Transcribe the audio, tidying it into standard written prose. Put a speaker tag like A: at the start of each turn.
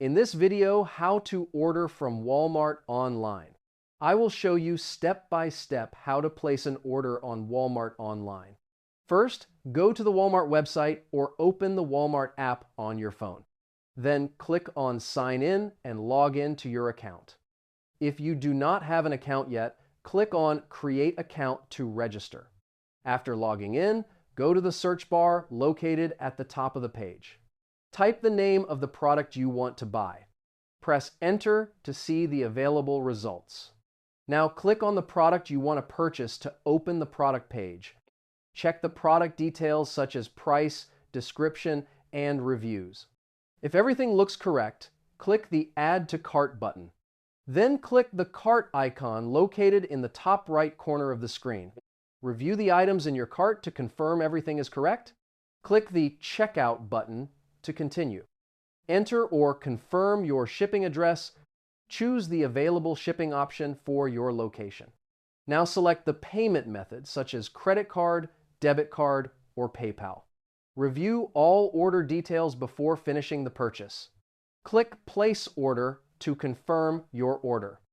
A: In this video, how to order from Walmart online. I will show you step by step how to place an order on Walmart online. First, go to the Walmart website or open the Walmart app on your phone. Then click on Sign In and log in to your account. If you do not have an account yet, click on Create Account to register. After logging in, go to the search bar located at the top of the page. Type the name of the product you want to buy. Press Enter to see the available results. Now click on the product you want to purchase to open the product page. Check the product details such as price, description, and reviews. If everything looks correct, click the Add to Cart button. Then click the cart icon located in the top right corner of the screen. Review the items in your cart to confirm everything is correct. Click the Checkout button to continue. Enter or confirm your shipping address. Choose the available shipping option for your location. Now select the payment method such as credit card, debit card, or PayPal. Review all order details before finishing the purchase. Click Place Order to confirm your order.